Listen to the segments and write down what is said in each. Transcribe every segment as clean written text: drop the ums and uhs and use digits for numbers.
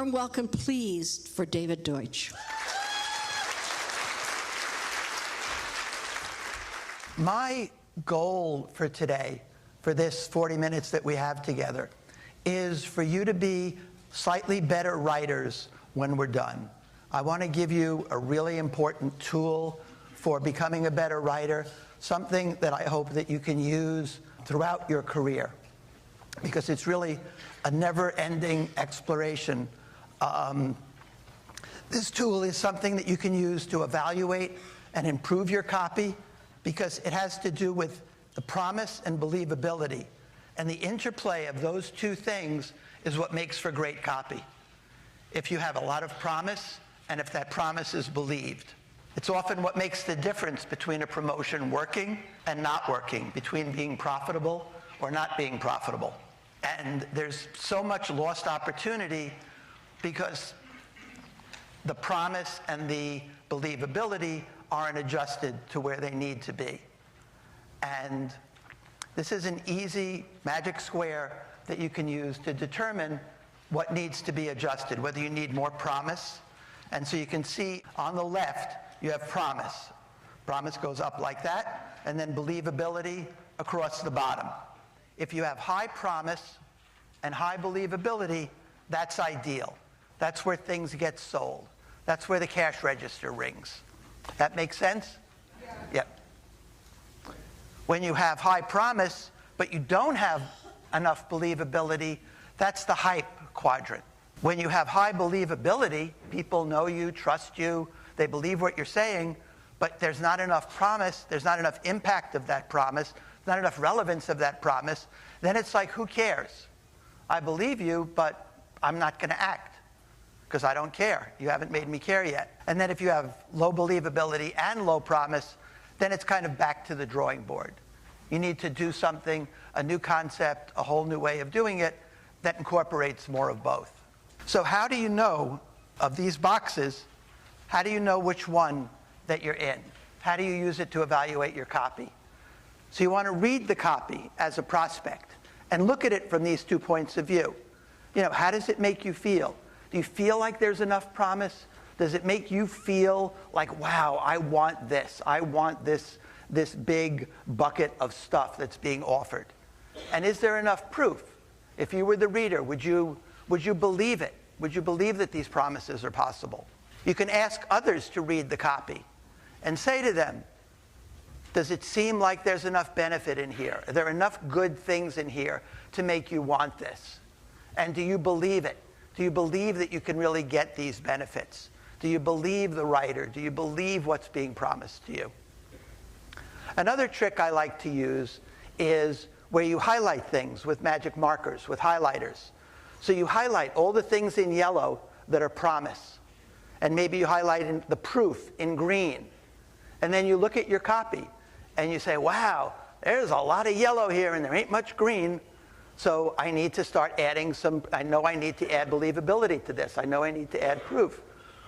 warm welcome, please, for David Deutsch. My goal for today, for this 40 minutes that we have together, is for you to be slightly better writers when we're done. I want to give you a really important tool for becoming a better writer, something that I hope that you can use throughout your career, because it's really a never-ending exploration. This tool is something that you can use to evaluate and improve your copy, because it has to do with the promise and believability. And the interplay of those two things is what makes for great copy. If you have a lot of promise, and if that promise is believed. It's often what makes the difference between a promotion working and not working, between being profitable or not being profitable. And there's so much lost opportunity because the promise and the believability aren't adjusted to where they need to be. And this is an easy magic square that you can use to determine what needs to be adjusted, whether you need more promise. And so you can see on the left, you have promise. Promise goes up like that, and then believability across the bottom. If you have high promise and high believability, that's ideal. That's where things get sold. That's where the cash register rings. That makes sense? Yeah. Yep. When you have high promise, but you don't have enough believability, that's the hype quadrant. When you have high believability, people know you, trust you, they believe what you're saying, but there's not enough promise, there's not enough impact of that promise, not enough relevance of that promise, then it's like, who cares? I believe you, but I'm not going to act because I don't care. You haven't made me care yet. And then if you have low believability and low promise, then it's kind of back to the drawing board. You need to do something, a new concept, a whole new way of doing it that incorporates more of both. So how do you know, of these boxes, how do you know which one that you're in? How do you use it to evaluate your copy? So you want to read the copy as a prospect and look at it from these 2 points of view. You know, how does it make you feel? Do you feel like there's enough promise? Does it make you feel like, wow, I want this. I want this big bucket of stuff that's being offered. And is there enough proof? If you were the reader, would you believe it? Would you believe that these promises are possible? You can ask others to read the copy and say to them, does it seem like there's enough benefit in here? Are there enough good things in here to make you want this? And do you believe it? Do you believe that you can really get these benefits? Do you believe the writer? Do you believe what's being promised to you? Another trick I like to use is where you highlight things with magic markers, with highlighters. So you highlight all the things in yellow that are promise. And maybe you highlight the proof in green. And then you look at your copy and you say, wow, there's a lot of yellow here and there ain't much green. So I need to start adding I know I need to add believability to this. I know I need to add proof.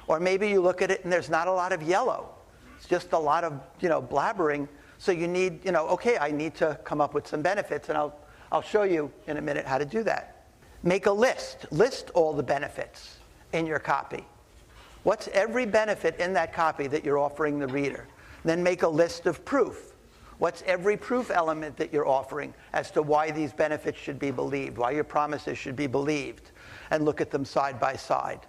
Or maybe you look at it and there's not a lot of yellow. It's just a lot of, blabbering. So you need, okay, I need to come up with some benefits, and I'll show you in a minute how to do that. Make a list. List all the benefits in your copy. What's every benefit in that copy that you're offering the reader? Then make a list of proof. What's every proof element that you're offering as to why these benefits should be believed, why your promises should be believed, and look at them side by side.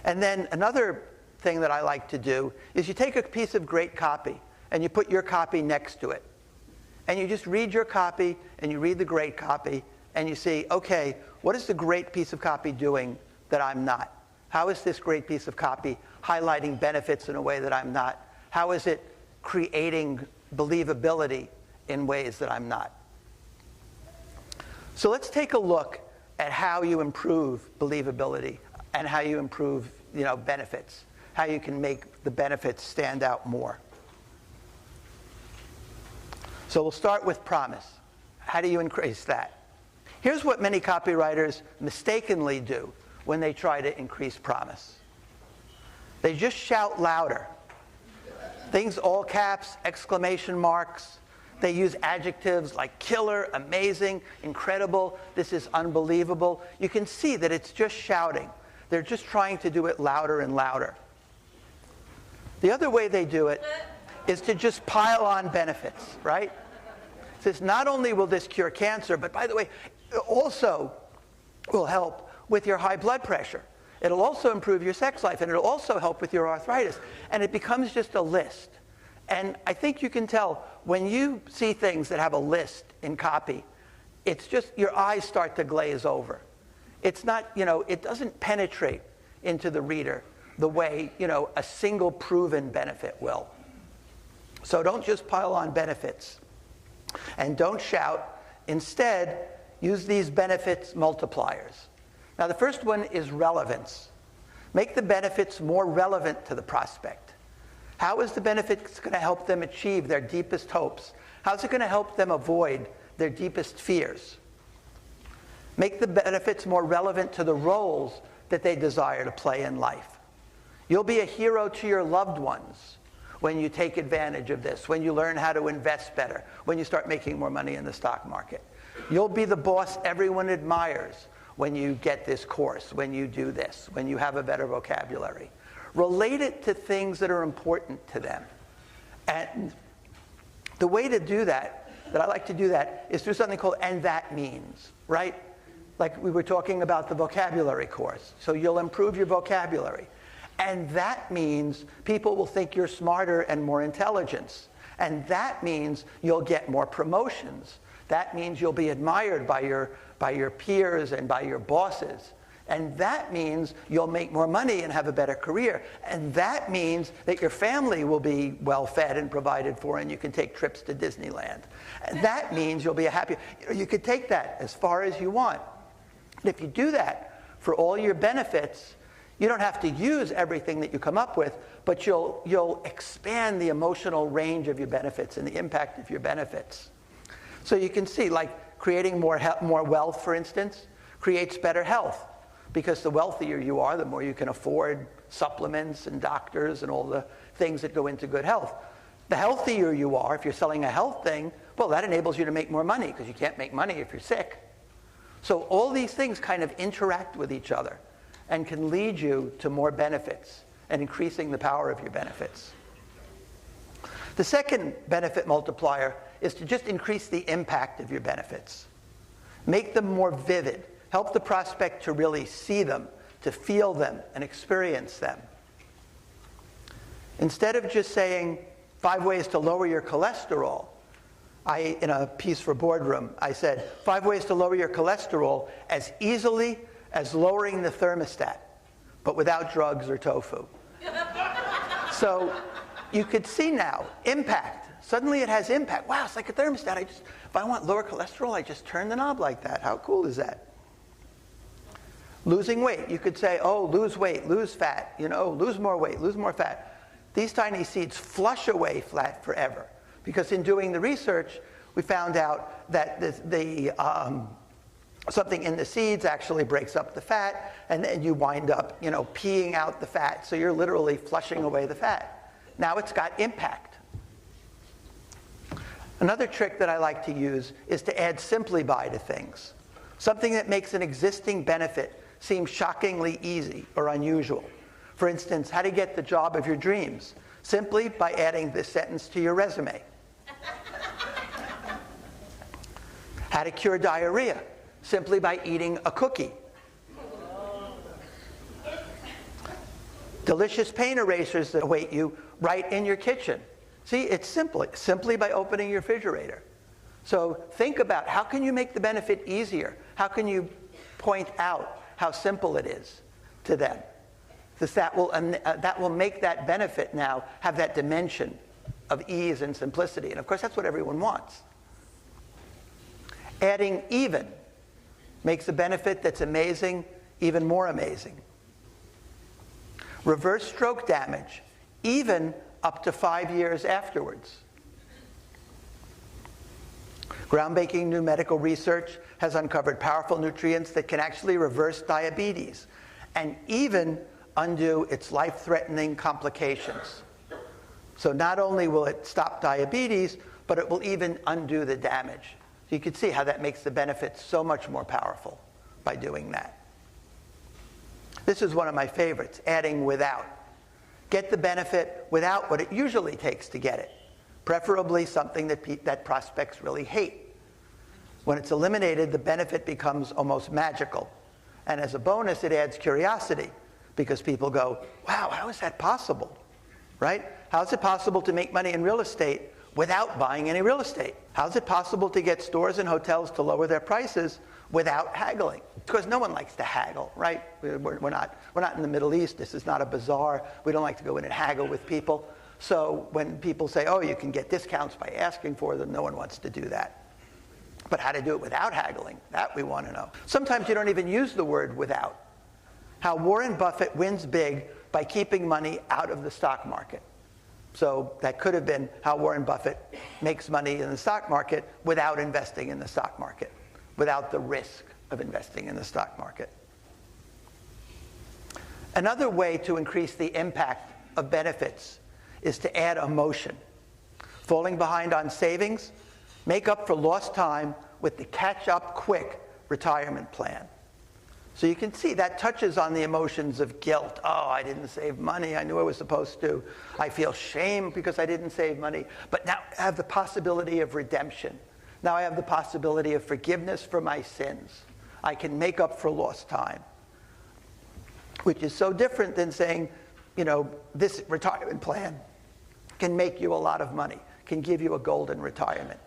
And then another thing that I like to do is you take a piece of great copy and you put your copy next to it. And you just read your copy and you read the great copy and you see, okay, what is the great piece of copy doing that I'm not? How is this great piece of copy highlighting benefits in a way that I'm not? How is it creating believability in ways that I'm not? So let's take a look at how you improve believability and how you improve, benefits, how you can make the benefits stand out more. So we'll start with promise. How do you increase that? Here's what many copywriters mistakenly do when they try to increase promise. They just shout louder. Things all caps, exclamation marks. They use adjectives like killer, amazing, incredible, this is unbelievable. You can see that it's just shouting. They're just trying to do it louder and louder. The other way they do it is to just pile on benefits, right? It says not only will this cure cancer, but by the way, it also will help with your high blood pressure. It'll also improve your sex life, and it'll also help with your arthritis. And it becomes just a list. And I think you can tell when you see things that have a list in copy, it's just your eyes start to glaze over. It's not, it doesn't penetrate into the reader the way, a single proven benefit will. So don't just pile on benefits. And don't shout. Instead, use these benefits multipliers. Now, the first one is relevance. Make the benefits more relevant to the prospect. How is the benefits going to help them achieve their deepest hopes? How is it going to help them avoid their deepest fears? Make the benefits more relevant to the roles that they desire to play in life. You'll be a hero to your loved ones when you take advantage of this, when you learn how to invest better, when you start making more money in the stock market. You'll be the boss everyone admires when you get this course, when you do this, when you have a better vocabulary. Relate it to things that are important to them. And the way to do that I like to do that, is through something called "and that means," right? Like we were talking about the vocabulary course. So you'll improve your vocabulary. And that means people will think you're smarter and more intelligent. And that means you'll get more promotions. That means you'll be admired by your peers and by your bosses. And that means you'll make more money and have a better career. And that means that your family will be well fed and provided for, and you can take trips to Disneyland. And that means you'll be a happy. You could take that as far as you want. And if you do that for all your benefits, you don't have to use everything that you come up with, but you'll expand the emotional range of your benefits and the impact of your benefits. So you can see, like creating more wealth, for instance, creates better health. Because the wealthier you are, the more you can afford supplements and doctors and all the things that go into good health. The healthier you are, if you're selling a health thing, well, that enables you to make more money because you can't make money if you're sick. So all these things kind of interact with each other and can lead you to more benefits and increasing the power of your benefits. The second benefit multiplier is to just increase the impact of your benefits. Make them more vivid. Help the prospect to really see them, to feel them, and experience them. Instead of just saying 5 ways to lower your cholesterol, in a piece for Boardroom, I said 5 ways to lower your cholesterol as easily as lowering the thermostat, but without drugs or tofu. So you could see now, impact. Suddenly it has impact. Wow, it's like a thermostat. If I want lower cholesterol, I just turn the knob like that. How cool is that? Losing weight. You could say, oh, lose weight, lose fat, lose more weight, lose more fat. These tiny seeds flush away fat forever. Because in doing the research, we found out that something in the seeds actually breaks up the fat, and then you wind up, peeing out the fat. So you're literally flushing away the fat. Now it's got impact. Another trick that I like to use is to add simply by to things. Something that makes an existing benefit seem shockingly easy or unusual. For instance, how to get the job of your dreams, simply by adding this sentence to your resume. How to cure diarrhea, simply by eating a cookie. Delicious pain erasers that await you right in your kitchen. See, it's simply by opening your refrigerator. So think about how can you make the benefit easier? How can you point out how simple it is to them? Because that will make that benefit now have that dimension of ease and simplicity. And of course, that's what everyone wants. Adding even makes a benefit that's amazing even more amazing. Reverse stroke damage, even up to 5 years afterwards. Groundbreaking new medical research has uncovered powerful nutrients that can actually reverse diabetes and even undo its life-threatening complications. So not only will it stop diabetes, but it will even undo the damage. So you can see how that makes the benefits so much more powerful by doing that. This is one of my favorites, adding without. Get the benefit without what it usually takes to get it, preferably something that prospects really hate. When it's eliminated, the benefit becomes almost magical. And as a bonus, it adds curiosity, because people go, wow, how is that possible? Right? How is it possible to make money in real estate without buying any real estate? How is it possible to get stores and hotels to lower their prices without haggling? Because no one likes to haggle, right? We're not in the Middle East. This is not a bazaar. We don't like to go in and haggle with people. So when people say, oh, you can get discounts by asking for them, no one wants to do that. But how to do it without haggling, that we want to know. Sometimes you don't even use the word without. How Warren Buffett wins big by keeping money out of the stock market. So that could have been how Warren Buffett makes money in the stock market without investing in the stock market, without the risk of investing in the stock market. Another way to increase the impact of benefits is to add emotion. Falling behind on savings, make up for lost time with the catch-up quick retirement plan. So you can see that touches on the emotions of guilt. Oh, I didn't save money. I knew I was supposed to. I feel shame because I didn't save money. But now I have the possibility of redemption. Now I have the possibility of forgiveness for my sins. I can make up for lost time, which is so different than saying, you know, this retirement plan can make you a lot of money, can give you a golden retirement,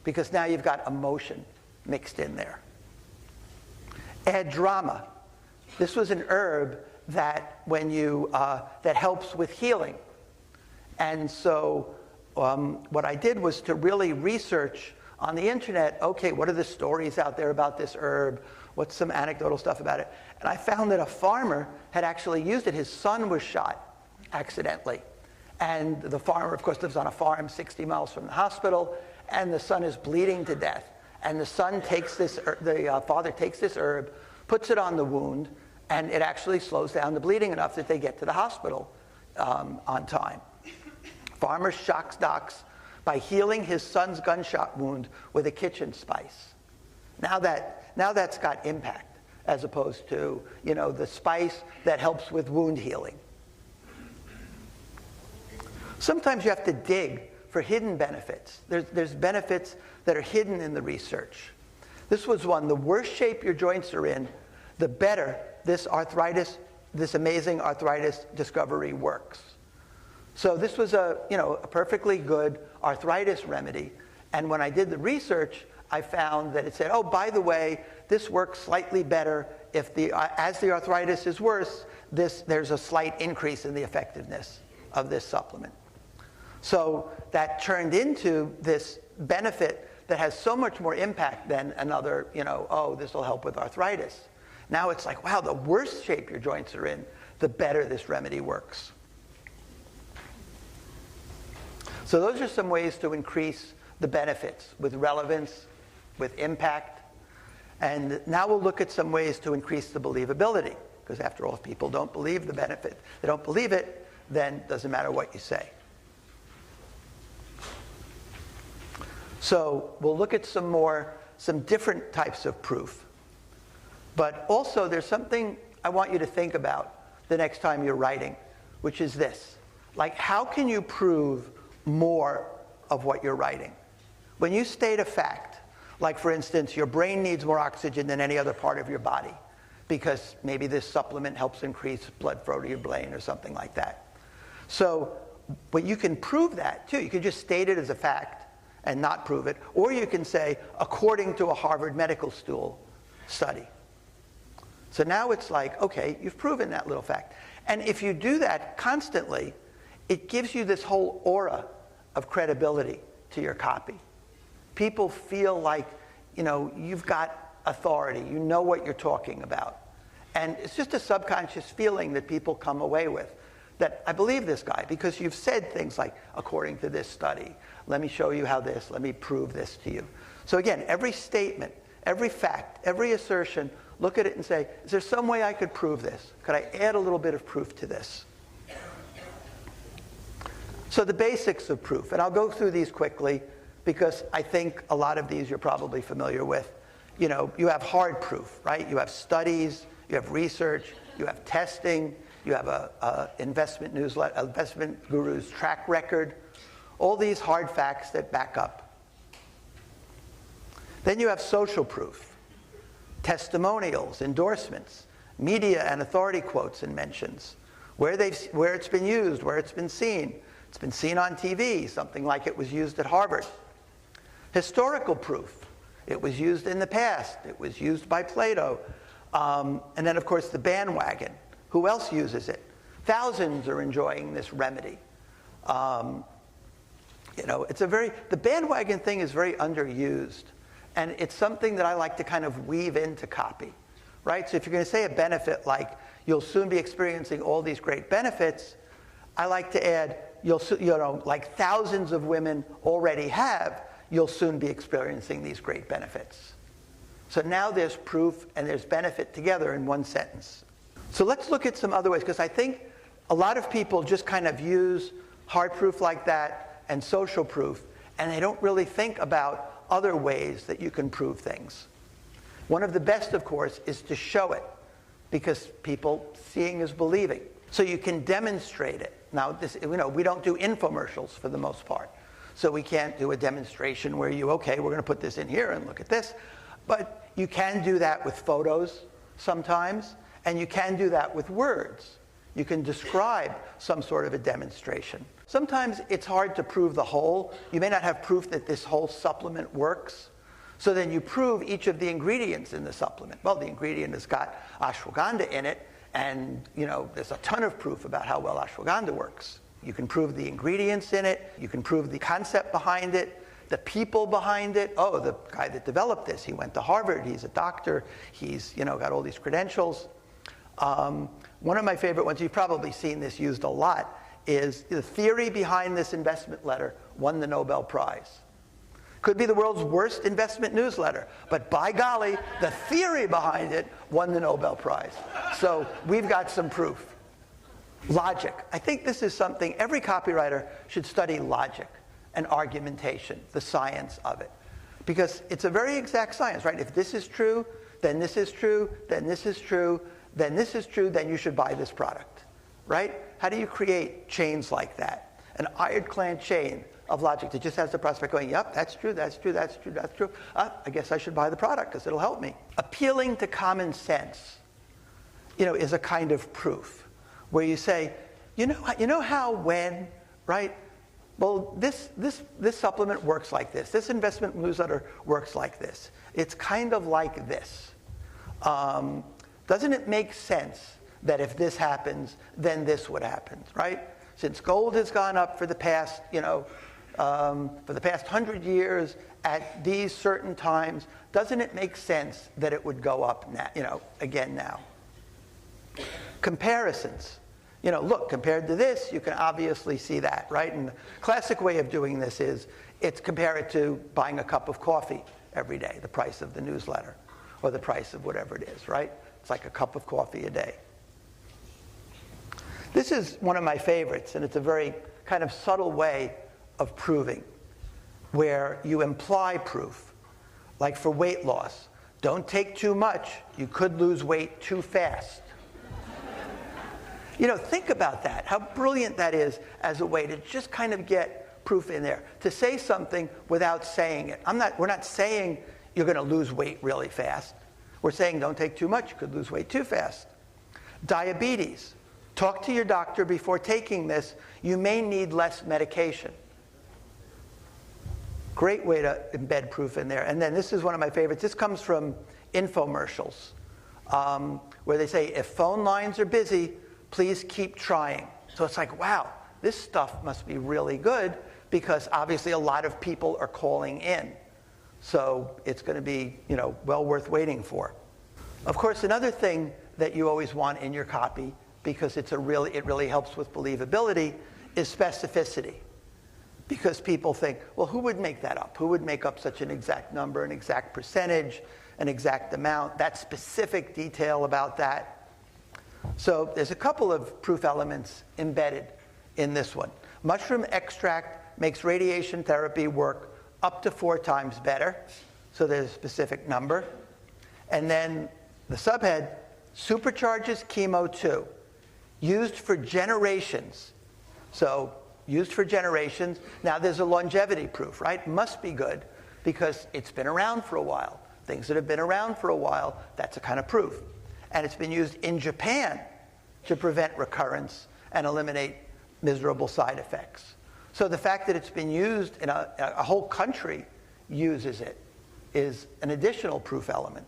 because now you've got emotion mixed in there. Add drama. This was an herb that that helps with healing. And so what I did was to really research on the internet, okay, what are the stories out there about this herb? What's some anecdotal stuff about it? And I found that a farmer had actually used it. His son was shot accidentally. And the farmer, of course, lives on a farm 60 miles from the hospital, and the son is bleeding to death. And the son takes the father takes this herb, puts it on the wound, and it actually slows down the bleeding enough that they get to the hospital on time. Farmer shocks docs by healing his son's gunshot wound with a kitchen spice. Now that's got impact, as opposed to, you know, the spice that helps with wound healing. Sometimes you have to dig for hidden benefits. There's benefits that are hidden in the research. This was one: the worse shape your joints are in, the better this amazing arthritis discovery works. So this was a perfectly good arthritis remedy. And when I did the research, I found that it said, oh, by the way, this works slightly better if as the arthritis is worse, there's a slight increase in the effectiveness of this supplement. So that turned into this benefit that has so much more impact than another, oh, this will help with arthritis. Now it's like, wow, the worse shape your joints are in, the better this remedy works. So those are some ways to increase the benefits with relevance, with impact. And now we'll look at some ways to increase the believability. Because after all, if people don't believe the benefit, they don't believe it, then it doesn't matter what you say. So we'll look at some different types of proof. But also there's something I want you to think about the next time you're writing, which is this. Like, how can you prove more of what you're writing? When you state a fact, like for instance, your brain needs more oxygen than any other part of your body because maybe this supplement helps increase blood flow to your brain or something like that. So, but you can prove that too. You can just state it as a fact and not prove it. Or you can say, according to a Harvard Medical School study. So now it's like, okay, you've proven that little fact. And if you do that constantly, it gives you this whole aura of credibility to your copy. People feel like, you've got authority. You know what you're talking about. And it's just a subconscious feeling that people come away with, that I believe this guy because you've said things like, according to this study, let me show you how this, let me prove this to you. So again, every statement, every fact, every assertion, look at it and say, is there some way I could prove this? Could I add a little bit of proof to this? So the basics of proof, and I'll go through these quickly because I think a lot of these you're probably familiar with. You have hard proof, right? You have studies, you have research, you have testing, you have a investment newsletter, investment guru's track record, all these hard facts that back up. Then you have social proof, testimonials, endorsements, media and authority quotes and mentions, where it's been used, where it's been seen. It's been seen on TV, something like it was used at Harvard. Historical proof. It was used in the past. It was used by Plato. And then, of course, the bandwagon. Who else uses it? Thousands are enjoying this remedy. The bandwagon thing is very underused. And it's something that I like to kind of weave into copy, right? So if you're going to say a benefit like, you'll soon be experiencing all these great benefits, I like to add, like thousands of women already have, you'll soon be experiencing these great benefits. So now there's proof and there's benefit together in one sentence. So let's look at some other ways, because I think a lot of people just kind of use hard proof like that and social proof, and they don't really think about other ways that you can prove things. One of the best, of course, is to show it, because people seeing is believing. So you can demonstrate it. Now, we don't do infomercials for the most part. So we can't do a demonstration where we're going to put this in here and look at this. But you can do that with photos sometimes, and you can do that with words. You can describe some sort of a demonstration. Sometimes it's hard to prove the whole. You may not have proof that this whole supplement works. So then you prove each of the ingredients in the supplement. Well, the ingredient has got ashwagandha in it, and there's a ton of proof about how well ashwagandha works. You can prove the ingredients in it. You can prove the concept behind it, the people behind it. Oh, the guy that developed this, he went to Harvard. He's a doctor. He's got all these credentials. One of my favorite ones, you've probably seen this used a lot, is the theory behind this investment letter won the Nobel Prize. Could be the world's worst investment newsletter, but by golly, the theory behind it won the Nobel Prize. So we've got some proof. Logic. I think this is something every copywriter should study: logic and argumentation, the science of it. Because it's a very exact science, right? If this is true, then this is true, then this is true, then this is true, then you should buy this product, right? How do you create chains like that? An ironclad chain of logic that just has the prospect going, yep, that's true, that's true, that's true, that's true. I guess I should buy the product because it'll help me. Appealing to common sense, is a kind of proof where you say, you know how when, right? Well, this supplement works like this. This investment newsletter works like this. It's kind of like this. Doesn't it make sense that if this happens, then this would happen, right? Since gold has gone up for the past, for the past 100 years at these certain times, doesn't it make sense that it would go up now, again now? Comparisons. Look, compared to this, you can obviously see that, right? And the classic way of doing this is compare it to buying a cup of coffee every day, the price of the newsletter, or the price of whatever it is, right? It's like a cup of coffee a day. This is one of my favorites, and it's a very kind of subtle way of proving, where you imply proof. Like for weight loss, don't take too much. You could lose weight too fast. Think about that, how brilliant that is as a way to just kind of get proof in there. To say something without saying it. We're not saying you're going to lose weight really fast. We're saying don't take too much, you could lose weight too fast. Diabetes. Talk to your doctor before taking this. You may need less medication. Great way to embed proof in there. And then this is one of my favorites. This comes from infomercials, where they say, if phone lines are busy, please keep trying. So it's like, wow, this stuff must be really good, because obviously a lot of people are calling in. So it's going to be, well worth waiting for. Of course, another thing that you always want in your copy, because it really helps with believability, is specificity. Because people think, well, who would make that up? Who would make up such an exact number, an exact percentage, an exact amount, that specific detail about that? So there's a couple of proof elements embedded in this one. Mushroom extract makes radiation therapy work up to 4 times better. So there's a specific number. And then the subhead, supercharges chemo 2, used for generations. So used for generations. Now there's a longevity proof, right? Must be good because it's been around for a while. Things that have been around for a while, that's a kind of proof. And it's been used in Japan to prevent recurrence and eliminate miserable side effects. So the fact that it's been used in a whole country uses it is an additional proof element.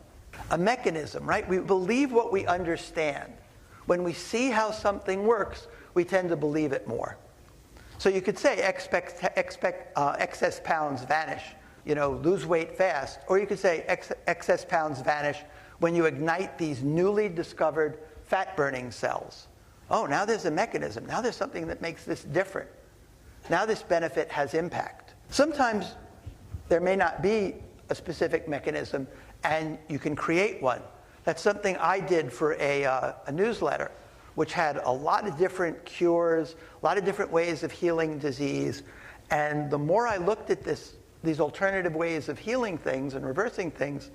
A mechanism, right? We believe what we understand. When we see how something works, we tend to believe it more. So you could say excess pounds vanish, lose weight fast. Or you could say excess pounds vanish when you ignite these newly discovered fat-burning cells. Oh, now there's a mechanism. Now there's something that makes this different. Now this benefit has impact. Sometimes there may not be a specific mechanism, and you can create one. That's something I did for a newsletter, which had a lot of different cures, a lot of different ways of healing disease. And the more I looked at these alternative ways of healing things and reversing things,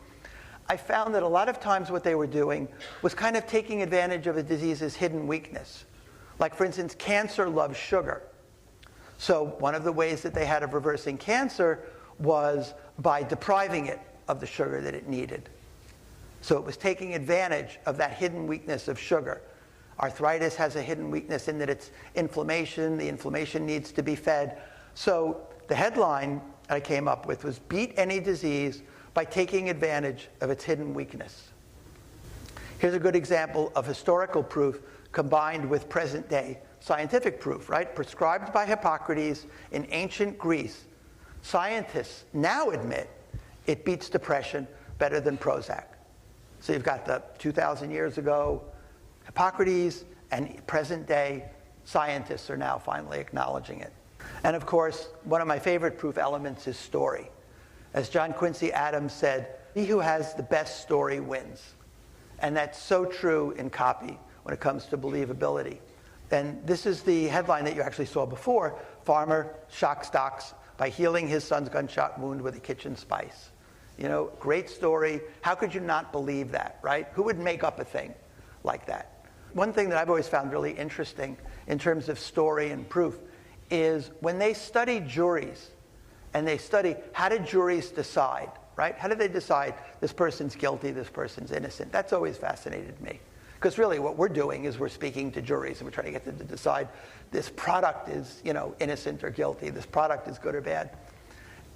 I found that a lot of times what they were doing was kind of taking advantage of a disease's hidden weakness. Like, for instance, cancer loves sugar. So one of the ways that they had of reversing cancer was by depriving it of the sugar that it needed. So it was taking advantage of that hidden weakness of sugar. Arthritis has a hidden weakness in that it's inflammation. The inflammation needs to be fed. So the headline I came up with was "Beat Any Disease by Taking Advantage of Its Hidden Weakness." Here's a good example of historical proof combined with present-day scientific proof, right? Prescribed by Hippocrates in ancient Greece, scientists now admit it beats depression better than Prozac. So you've got the 2,000 years ago Hippocrates, and present-day scientists are now finally acknowledging it. And of course, one of my favorite proof elements is story. As John Quincy Adams said, "He who has the best story wins." And that's so true in copy when it comes to believability. And this is the headline that you actually saw before. Farmer shocks docs by healing his son's gunshot wound with a kitchen spice. Great story. How could you not believe that, right? Who would make up a thing like that? One thing that I've always found really interesting in terms of story and proof is when they study juries and they study how did juries decide, right? How do they decide this person's guilty, this person's innocent? That's always fascinated me. Because really what we're doing is we're speaking to juries and we're trying to get them to decide this product is, innocent or guilty, this product is good or bad.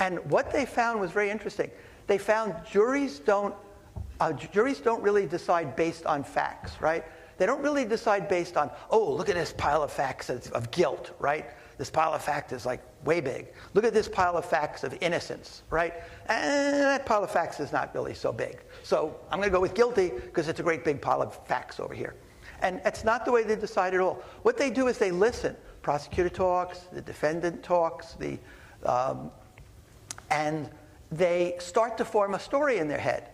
And what they found was very interesting. They found juries don't really decide based on facts, right? They don't really decide based on, oh, look at this pile of facts of guilt, right? This pile of facts is like way big. Look at this pile of facts of innocence, right? And that pile of facts is not really so big. So I'm going to go with guilty because it's a great big pile of facts over here. And it's not the way they decide at all. What they do is they listen. Prosecutor talks, the defendant talks, and they start to form a story in their head.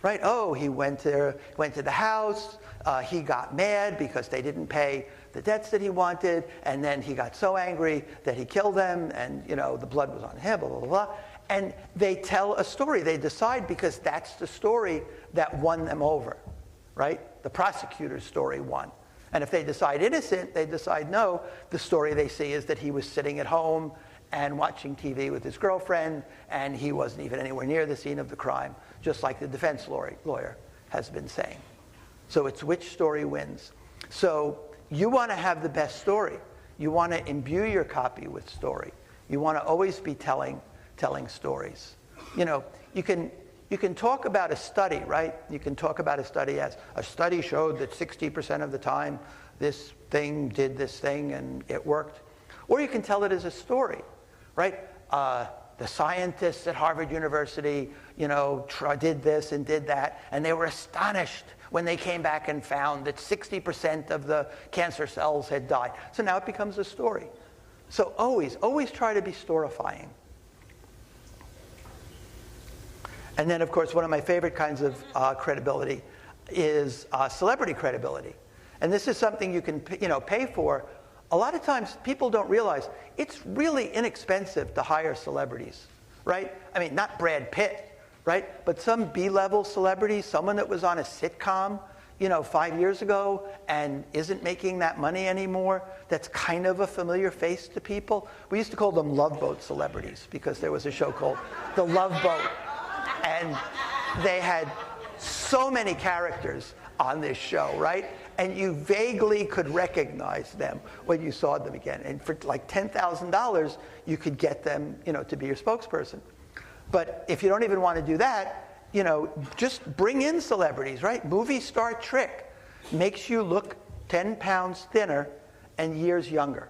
Right? Oh, he went to the house. He got mad because they didn't pay the debts that he wanted, and then he got so angry that he killed them, and the blood was on him. Blah blah blah. And they tell a story. They decide because that's the story that won them over, right? The prosecutor's story won. And if they decide innocent, they decide no. The story they see is that he was sitting at home and watching TV with his girlfriend, and he wasn't even anywhere near the scene of the crime, just like the defense lawyer has been saying. So it's which story wins. So you want to have the best story. You want to imbue your copy with story. You want to always be telling stories. You can talk about a study, right? You can talk about a study as a study showed that 60% of the time this thing did this thing and it worked. Or you can tell it as a story, right? The scientists at Harvard University, did this and did that, and they were astonished when they came back and found that 60% of the cancer cells had died. So now it becomes a story. So always try to be storifying. And then, of course, one of my favorite kinds of credibility is celebrity credibility. And this is something you can pay for. A lot of times people don't realize it's really inexpensive to hire celebrities, right? I mean, not Brad Pitt, right? But some B-level celebrity, someone that was on a sitcom, 5 years ago and isn't making that money anymore, that's kind of a familiar face to people. We used to call them Love Boat celebrities because there was a show called The Love Boat. And they had so many characters on this show, right? And you vaguely could recognize them when you saw them again. And for like $10,000, you could get them, to be your spokesperson. But if you don't even want to do that, just bring in celebrities, right? Movie star trick makes you look 10 pounds thinner and years younger.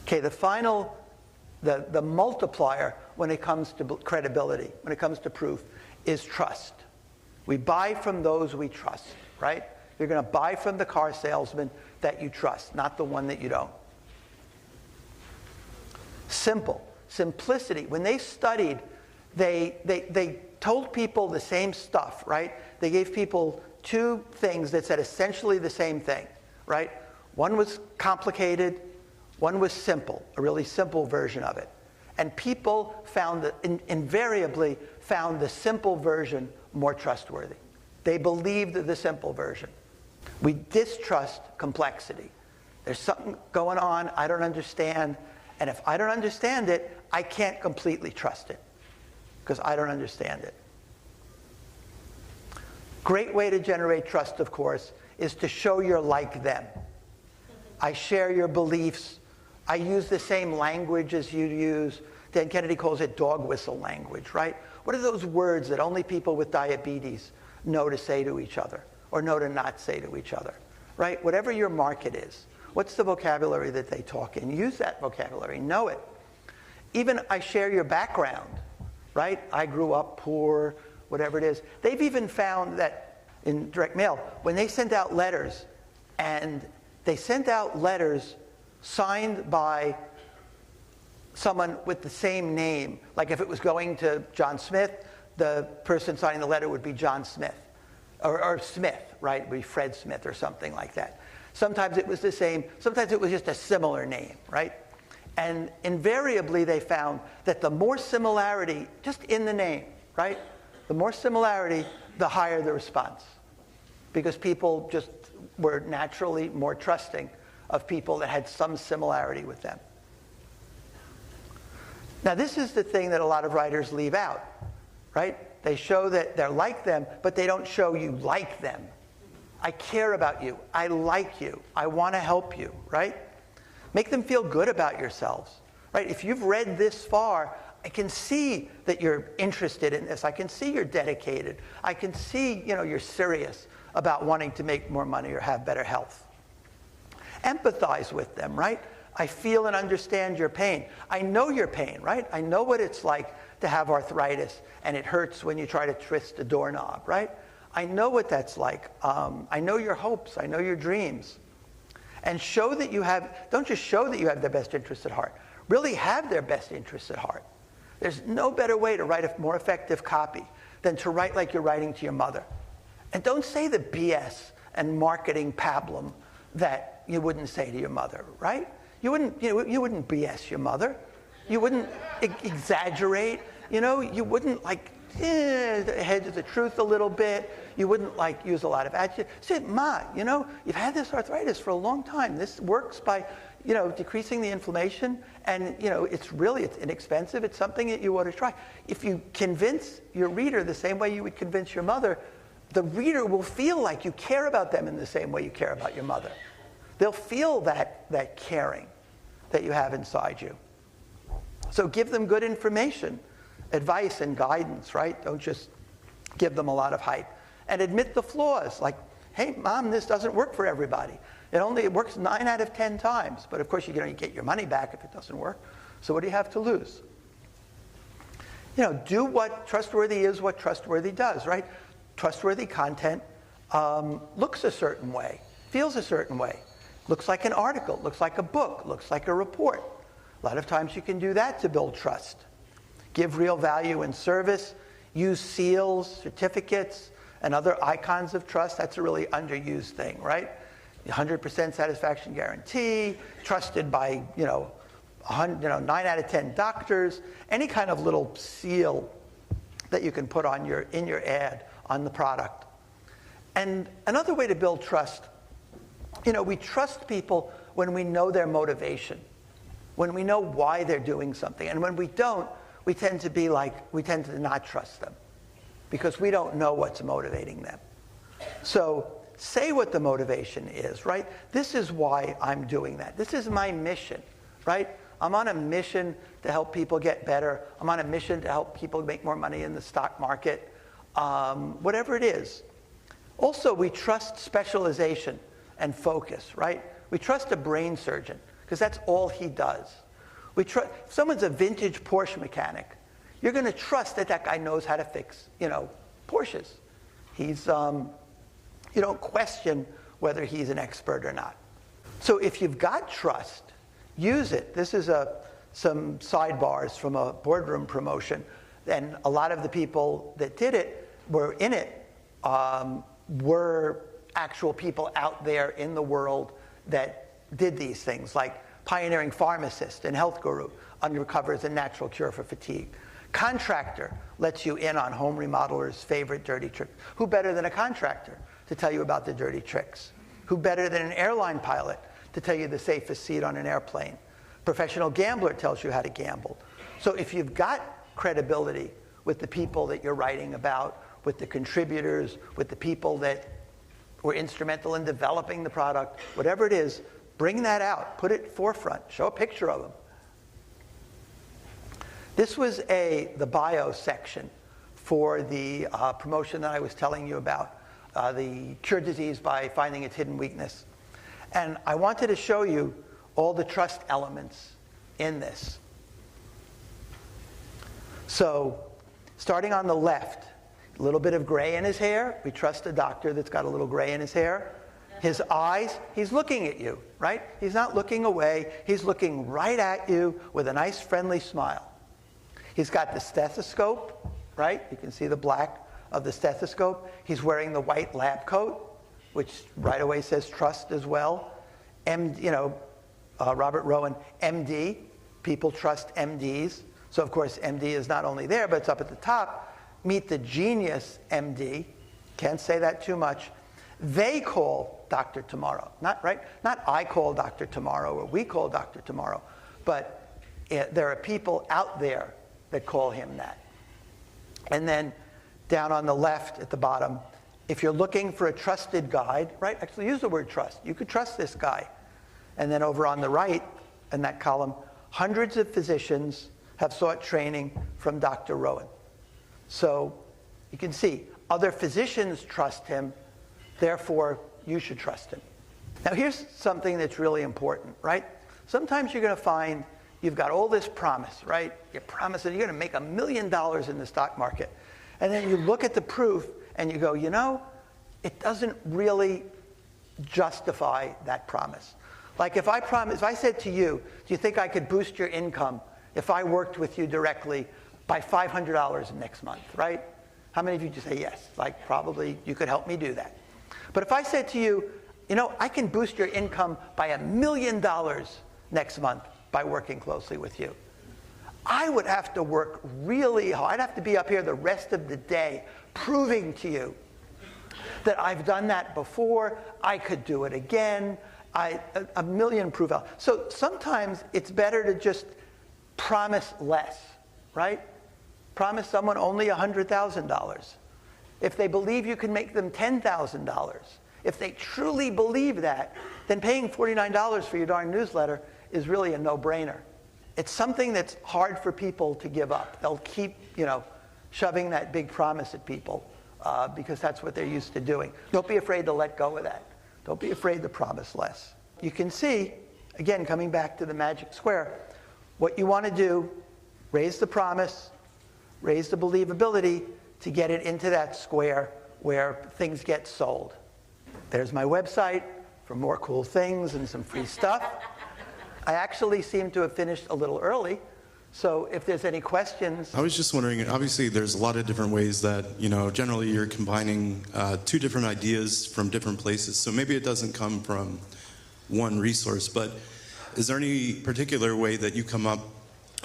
Okay, the multiplier when it comes to credibility, when it comes to proof, is trust. We buy from those we trust, right? You're going to buy from the car salesman that you trust, not the one that you don't. Simplicity. When they studied, they told people the same stuff, right? They gave people two things that said essentially the same thing, right? One was complicated, one was simple, a really simple version of it. And people invariably found the simple version more trustworthy. They believed the simple version. We distrust complexity. There's something going on I don't understand, and if I don't understand it, I can't completely trust it because I don't understand it. Great way to generate trust, of course, is to show you're like them. I share your beliefs. I use the same language as you use. Dan Kennedy calls it dog whistle language, right? What are those words that only people with diabetes know to say to each other or know to not say to each other, right? Whatever your market is, what's the vocabulary that they talk in? Use that vocabulary. Know it. Even I share your background, right? I grew up poor, whatever it is. They've even found that in direct mail, when they sent out letters, and they sent out letters signed by someone with the same name. Like if it was going to John Smith, the person signing the letter would be John Smith. Or Smith, right? It would be Fred Smith or something like that. Sometimes it was the same. Sometimes it was just a similar name, right? And invariably they found that the more similarity, just in the name, right? The more similarity, the higher the response. Because people just were naturally more trusting of people that had some similarity with them. Now, this is the thing that a lot of writers leave out, right? They show that they're like them, but they don't show you like them. I care about you. I like you. I want to help you, right? Make them feel good about yourselves, right? If you've read this far, I can see that you're interested in this. I can see you're dedicated. I can see, you're serious about wanting to make more money or have better health. Empathize with them, right? I feel and understand your pain. I know your pain, right? I know what it's like to have arthritis and it hurts when you try to twist a doorknob, right? I know what that's like. I know your hopes. I know your dreams. And show that you have, don't just show that you have their best interests at heart. Really have their best interests at heart. There's no better way to write a more effective copy than to write like you're writing to your mother. And don't say the BS and marketing pablum that you wouldn't say to your mother, right? You wouldn't BS your mother. You wouldn't exaggerate. You wouldn't hedge the truth a little bit. You wouldn't use a lot of adjectives. Say, Ma, you've had this arthritis for a long time. This works by, decreasing the inflammation, and it's inexpensive. It's something that you ought to try. If you convince your reader the same way you would convince your mother, the reader will feel like you care about them in the same way you care about your mother. They'll feel that caring that you have inside you. So give them good information, advice and guidance, right? Don't just give them a lot of hype. And admit the flaws, like, hey, Mom, this doesn't work for everybody. It works 9 out of 10 times. But of course, you get your money back if it doesn't work. So what do you have to lose? Do what trustworthy is, what trustworthy does, right? Trustworthy content looks a certain way, feels a certain way. Looks like an article, looks like a book, looks like a report. A lot of times you can do that to build trust. Give real value and service. Use seals, certificates, and other icons of trust. That's a really underused thing, right? 100% satisfaction guarantee, trusted by 9 out of 10 doctors. Any kind of little seal that you can put in your ad on the product. And another way to build trust, we trust people when we know their motivation, when we know why they're doing something. And when we don't, we tend to not trust them because we don't know what's motivating them. So say what the motivation is, right? This is why I'm doing that. This is my mission, right? I'm on a mission to help people get better. I'm on a mission to help people make more money in the stock market, whatever it is. Also, we trust specialization and focus, right? We trust a brain surgeon because that's all he does. If someone's a vintage Porsche mechanic, you're going to trust that that guy knows how to fix, Porsches. You don't question whether he's an expert or not. So if you've got trust, use it. This is some sidebars from a boardroom promotion. And a lot of the people that did it were in it, were actual people out there in the world that did these things, like pioneering pharmacist and health guru uncovers a natural cure for fatigue. Contractor lets you in on home remodeler's favorite dirty trick. Who better than a contractor to tell you about the dirty tricks? Who better than an airline pilot to tell you the safest seat on an airplane? Professional gambler tells you how to gamble. So if you've got credibility with the people that you're writing about, with the contributors, with the people that were instrumental in developing the product, whatever it is, bring that out, put it forefront, show a picture of them. This was the bio section for the promotion that I was telling you about, the cure disease by finding its hidden weakness. And I wanted to show you all the trust elements in this. So starting on the left, a little bit of gray in his hair. We trust a doctor that's got a little gray in his hair. His eyes, he's looking at you, right? He's not looking away. He's looking right at you with a nice friendly smile. He's got the stethoscope, right? You can see the black of the stethoscope. He's wearing the white lab coat, which right away says trust as well. Robert Rowan, MD. People trust MDs. So, of course, MD is not only there, but it's up at the top. Meet the genius MD. Can't say that too much. They call Dr. Tomorrow. Not I call Dr. Tomorrow or we call Dr. Tomorrow. But there are people out there that call him that. And then down on the left at the bottom, if you're looking for a trusted guide, right? Actually, use the word trust. You could trust this guy. And then over on the right, in that column, hundreds of physicians have sought training from Dr. Rowan. So you can see other physicians trust him, therefore you should trust him. Now here's something that's really important, right? Sometimes you're going to find you've got all this promise, right? You're promising you're going to make $1 million in the stock market. And then you look at the proof and you go, it doesn't really justify that promise. Like if I said to you, do you think I could boost your income if I worked with you directly by $500 next month, right? How many of you just say yes? Like probably you could help me do that. But if I said to you, I can boost your income by $1 million next month by working closely with you, I would have to work really hard. I'd have to be up here the rest of the day proving to you that I've done that before, I could do it again, a million proof out. So sometimes it's better to just promise less, right? Promise someone only $100,000. If they believe you can make them $10,000, if they truly believe that, then paying $49 for your darn newsletter is really a no-brainer. It's something that's hard for people to give up. They'll keep, shoving that big promise at people because that's what they're used to doing. Don't be afraid to let go of that. Don't be afraid to promise less. You can see, again, coming back to the magic square, what you want to do, raise the promise, raise the believability to get it into that square where things get sold. There's my website for more cool things and some free stuff. I actually seem to have finished a little early, so if there's any questions. I was just wondering, obviously there's a lot of different ways that, generally you're combining two different ideas from different places, so maybe it doesn't come from one resource, but is there any particular way that you come up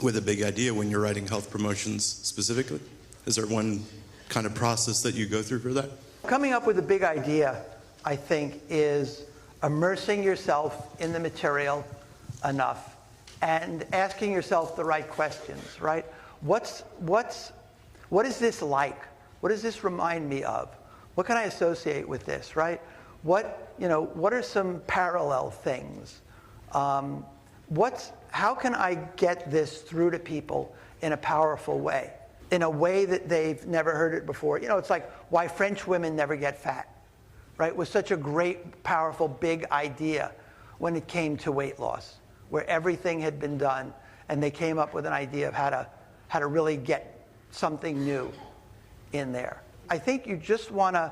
with a big idea when you're writing health promotions specifically? Is there one kind of process that you go through for that? Coming up with a big idea, I think, is immersing yourself in the material enough and asking yourself the right questions, right? What is this like? What does this remind me of? What can I associate with this, right? What are some parallel things? How can I get this through to people in a powerful way, in a way that they've never heard it before? It's like why French women never get fat, right? It was such a great, powerful, big idea when it came to weight loss, where everything had been done, and they came up with an idea of how to really get something new in there. I think you just want to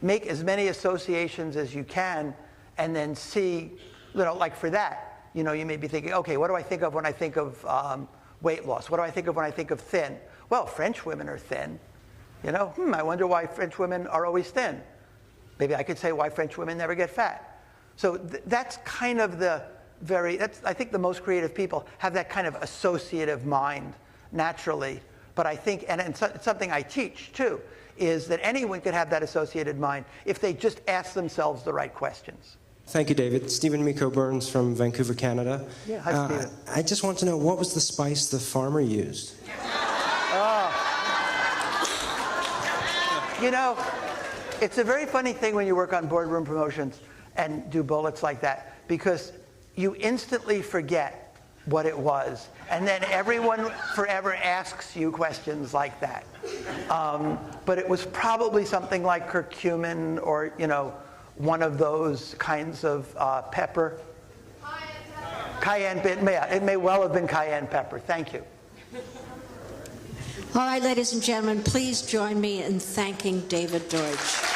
make as many associations as you can, and then see, like for that, you may be thinking, okay, what do I think of when I think of weight loss? What do I think of when I think of thin? Well, French women are thin. I wonder why French women are always thin. Maybe I could say why French women never get fat. So that's kind of I think the most creative people have that kind of associative mind naturally. But I think, and it's something I teach too, is that anyone could have that associated mind if they just ask themselves the right questions. Thank you, David. Stephen Miko Burns from Vancouver, Canada. Yeah, hi, Stephen. I just want to know, what was the spice the farmer used? It's a very funny thing when you work on boardroom promotions and do bullets like that, because you instantly forget what it was, and then everyone forever asks you questions like that. But it was probably something like curcumin or, one of those kinds of pepper. Cayenne pepper. It may well have been cayenne pepper. Thank you. All right, ladies and gentlemen, please join me in thanking David Deutsch.